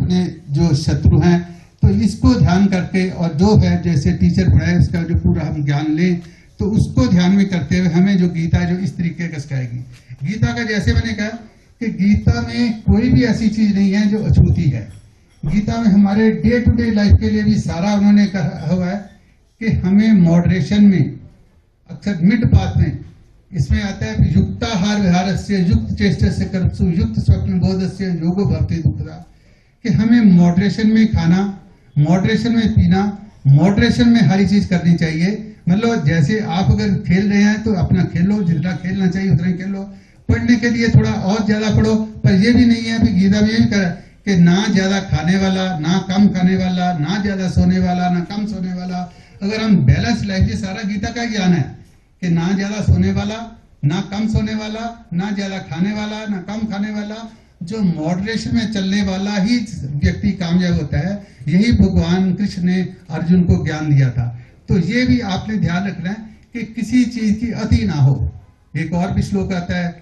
अपने जो शत्रु हैं। तो इसको ध्यान करके और जो है जैसे टीचर पढ़ाए उसका जो पूरा हम ज्ञान लें, तो उसको ध्यान में करते हुए हमें जो गीता जो इस तरीके का सिखाएगी। गीता का जैसे मैंने कहा कि गीता में कोई भी ऐसी चीज नहीं है जो अछूती है। गीता में हमारे डे टू डे लाइफ के लिए भी सारा उन्होंने कहा हुआ है कि हमें मॉडरेशन में, अक्सर मिड पाथ में इसमें आता है युक्ताहार विहारस्य युक्त चेष्टस्य कर्मसु युक्त स्वप्न बोधस्य योगो भवति दुःखदा, कि हमें मॉडरेशन में खाना, मॉडरेशन में पीना, मॉडरेशन में हर चीज करनी चाहिए। मतलब जैसे आप अगर खेल रहे हैं तो अपना खेलो, जितना खेलना चाहिए उतना खेलो, पढ़ने के लिए थोड़ा और ज्यादा पढ़ो, पर ये भी नहीं है गीता में ये भी कहा कि ना ज्यादा खाने वाला, ना कम खाने वाला, ना ज्यादा सोने वाला, ना कम सोने वाला। अगर हम बैलेंस लाइफ, ये सारा गीता का ज्ञान है कि ना ज्यादा सोने वाला, ना कम सोने वाला, ना ज्यादा खाने वाला, ना कम खाने वाला, जो मॉडरेशन में चलने वाला ही व्यक्ति कामयाब होता है। यही भगवान कृष्ण ने अर्जुन को ज्ञान दिया था। तो ये भी आपने ध्यान रखना है कि किसी चीज की अति ना हो। एक और भी श्लोक आता है,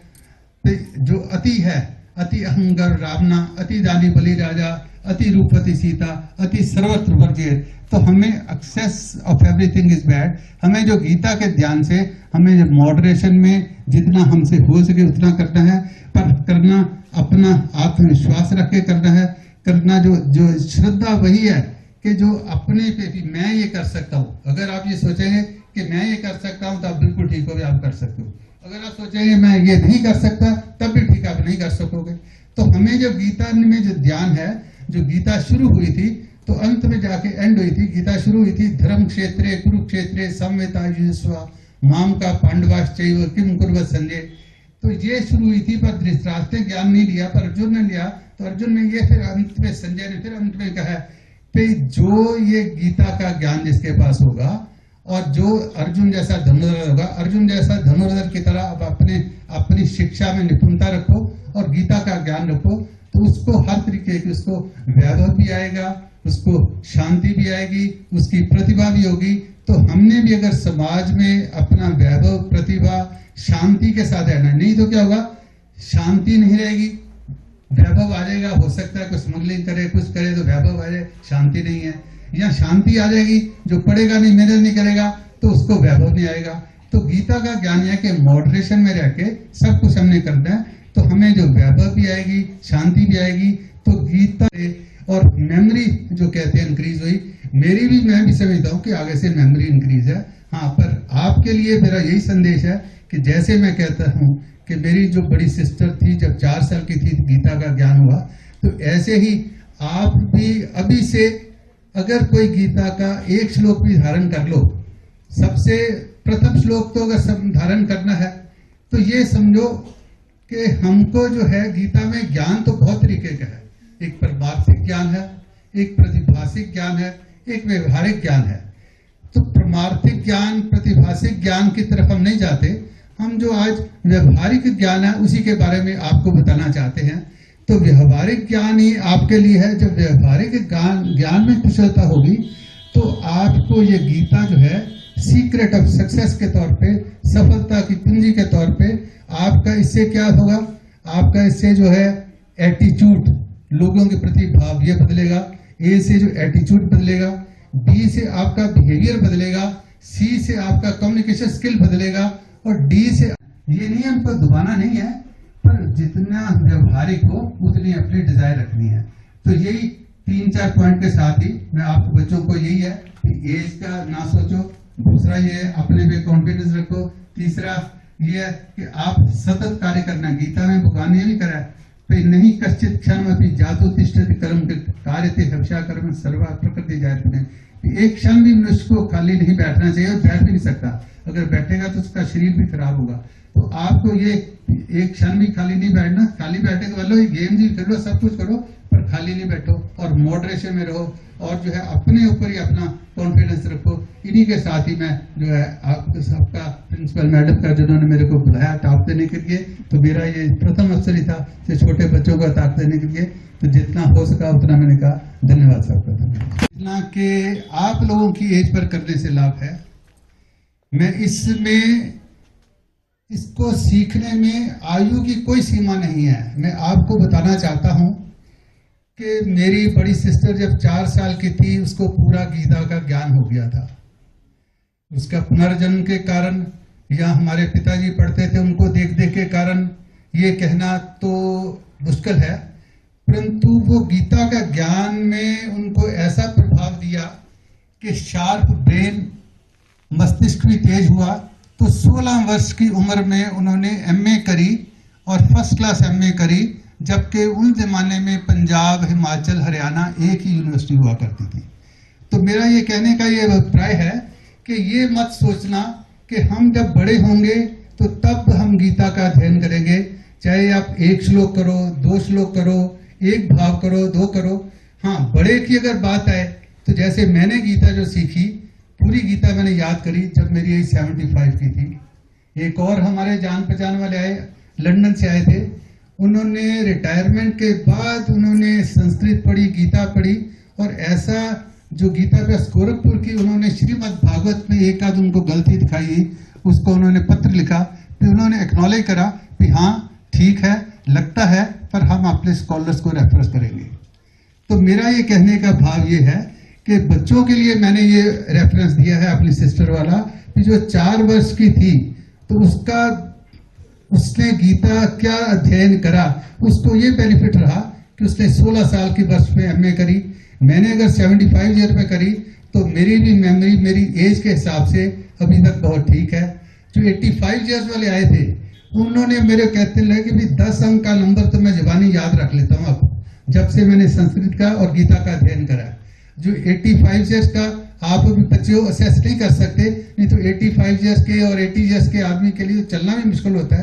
जो अति है, अति अहंकार रावणा, अति दानी बलि राजा, अति रूपति सीता, अति सर्वत्र वर्जित। तो हमें excess of everything is bad. हमें जो गीता के ध्यान से हमें जो मॉडरेशन में जितना हमसे हो सके उतना करना है, पर करना अपना आत्मविश्वास रख के करना है। करना जो श्रद्धा वही है कि जो अपने पे भी मैं ये कर सकता हूँ। अगर आप ये सोचेंगे कि मैं ये कर सकता हूँ तो आप बिल्कुल ठीक हो, आप कर सकते हो। अगर आप सोचेंगे मैं ये नहीं कर सकता, तब भी ठीक आप नहीं कर सकोगे। तो हमें जो गीता में जो ध्यान है, जो गीता शुरू हुई थी तो अंत में जाके एंड हुई थी। गीता शुरू हुई थी धर्म क्षेत्रे कुरुक्षेत्रे संवेता युजस्वा माम का पांडवाश्चैव किम कुर्वत संजय। तो ये शुरू हुई थी, पर धृतराष्ट्र ने ज्ञान नहीं लिया, पर अर्जुन ने लिया। तो अर्जुन ने ये फिर अंत में, संजय ने फिर अंत में कहा कि जो ये गीता का ज्ञान जिसके पास होगा और जो अर्जुन जैसा धनुर्धर होगा, अर्जुन जैसा धनुर्धर की तरह अब अपनी शिक्षा में निपुणता रखो और गीता का ज्ञान रखो, तो उसको हर तरीके की, उसको वैभव भी आएगा, उसको शांति भी आएगी, उसकी प्रतिभा भी होगी। तो हमने भी अगर समाज में अपना वैभव, प्रतिभा, शांति के साथ रहना, नहीं तो क्या होगा, शांति नहीं रहेगी, वैभव आ जाएगा। हो सकता है कुछ स्मगलिंग करे, कुछ करे तो वैभव आ जाए, शांति नहीं है। या शांति आ जाएगी, जो पढ़ेगा नहीं, मेहनत नहीं करेगा तो उसको वैभव नहीं आएगा। तो गीता का ज्ञान है कि मॉडरेशन में रह के सब कुछ हमने करना है, तो हमें जो वैभव भी आएगी, शांति भी आएगी। तो गीता और मेमोरी जो कहते हैं इंक्रीज हुई, मेरी भी, मैं भी समझता हूँ कि आगे से मेमोरी इंक्रीज है। हाँ, पर आपके लिए मेरा यही संदेश है कि जैसे मैं कहता हूँ कि मेरी जो बड़ी सिस्टर थी जब 4 साल की थी गीता का ज्ञान हुआ, तो ऐसे ही आप भी अभी से अगर कोई गीता का एक श्लोक भी धारण कर लो, सबसे प्रथम श्लोक तो अगर धारण करना है तो ये समझो कि हमको जो है गीता में ज्ञान तो बहुत तरीके का है। एक परमार्थिक ज्ञान है, एक प्रतिभासिक ज्ञान है, एक व्यवहारिक ज्ञान है। तो परमार्थिक ज्ञान, प्रतिभासिक ज्ञान की तरफ हम नहीं जाते, हम जो आज व्यवहारिक ज्ञान है उसी के बारे में आपको बताना चाहते हैं। तो व्यवहारिक ज्ञान ही आपके लिए है। जब व्यवहारिक ज्ञान में कुशलता होगी तो आपको ये गीता जो है सीक्रेट ऑफ सक्सेस के तौर पे, सफलता की कुंजी के तौर पे, आपका इससे क्या होगा, आपका इससे जो है एटीट्यूड, लोगों के प्रति भाव ये बदलेगा। ए से जो एटीट्यूड बदलेगा, बी से आपका बिहेवियर बदलेगा, सी से आपका कम्युनिकेशन स्किल बदलेगा, और डी से, ये नहीं हमको दबाना नहीं है, पर जितना व्यवहारिक हो उतनी अपनी डिजायर रखनी है। तो यही 3-4 पॉइंट के साथ ही मैं आपको बच्चों को यही है कि एज का ना सोचो, दूसरा ये है अपने पे कॉन्फिडेंस रखो, तीसरा ये है कि आप सतत कार्य करना। गीता में भगवान ने भी करा है, नहीं कश्चित क्षण में जातु तिष्ठति कर्म कार्य थे हर्षा कर्म सर्वा प्रकृति जायत में। एक क्षण भी मनुष्य को खाली नहीं बैठना चाहिए, और बैठ भी नहीं सकता। अगर बैठेगा तो उसका शरीर भी खराब होगा। तो आपको ये एक क्षण भी खाली नहीं बैठना। खाली बैठे के वालों गेम भी खेलो, सब कुछ करो, पर खाली नहीं बैठो और मॉडरेशन में रहो, और जो है अपने ऊपर ही अपना कॉन्फिडेंस रखो। इन्हीं के साथ ही मैं जो है आपके सबका प्रिंसिपल मैडम का जिन्होंने मेरे को बुलाया टॉक देने के लिए, तो मेरा ये प्रथम अवसर ही था कि छोटे बच्चों का टॉक देने के लिए। तो जितना हो सका उतना मैंने कहा। धन्यवाद सबका। धन्यवाद। जितना कि आप लोगों की एज पर करने से लाभ है, मैं इसमें इसको सीखने में आयु की कोई सीमा नहीं है। मैं आपको बताना चाहता हूं कि मेरी बड़ी सिस्टर जब 4 साल की थी उसको पूरा गीता का ज्ञान हो गया था। उसका पुनर्जन्म के कारण या हमारे पिताजी पढ़ते थे उनको देख देख के कारण ये कहना तो मुश्किल है, परंतु वो गीता का ज्ञान में उनको ऐसा प्रभाव दिया कि शार्प ब्रेन, मस्तिष्क भी तेज हुआ। तो 16 वर्ष की उम्र में उन्होंने एमए करी और फर्स्ट क्लास एमए करी, जबकि उन जमाने में पंजाब, हिमाचल, हरियाणा एक ही यूनिवर्सिटी हुआ करती थी। तो मेरा ये कहने का ये अभिप्राय है कि ये मत सोचना कि हम जब बड़े होंगे तो तब हम गीता का अध्ययन करेंगे। चाहे आप 1 श्लोक करो, 2 श्लोक करो, 1 भाव करो, 2 करो। हाँ, बड़े की अगर बात आए तो जैसे मैंने गीता जो सीखी, पूरी गीता मैंने याद करी जब मेरी एज 75 की थी। एक और हमारे जान पहचान वाले आए, लंदन से आए थे, उन्होंने रिटायरमेंट के बाद उन्होंने संस्कृत पढ़ी, गीता पढ़ी, और ऐसा जो गीता व्यास गोरखपुर की उन्होंने श्रीमद् भागवत में एक आध उनको गलती दिखाई, उसको उन्होंने पत्र लिखा, फिर उन्होंने एक्नॉलेज करा कि हाँ ठीक है, लगता है, पर हम अपने स्कॉलर्स को रेफरेंस करेंगे। तो मेरा ये कहने का भाव ये है कि बच्चों के लिए मैंने ये रेफरेंस दिया है अपनी सिस्टर वाला, कि जो 4 वर्ष की थी तो उसने गीता क्या अध्ययन करा, उसको ये बेनिफिट रहा कि उसने 16 साल की वर्ष में एमए करी। मैंने अगर 75 ईयर में करी तो मेरी भी मेमोरी मेरी एज के हिसाब से अभी तक बहुत ठीक है। जो 85 ईयर्स वाले आए थे उन्होंने मेरे कहते लगे कि भाई 10 अंक का नंबर तो मैं जुबानी याद रख लेता हूँ अब, जब से मैंने संस्कृत का और गीता का अध्ययन करा। जो 85 ईयर्स का आप अभी बच्चों असेस नहीं कर सकते, नहीं तो 85 ईयर्स के और 80 ईयर्स के आदमी के लिए चलना भी मुश्किल होता है।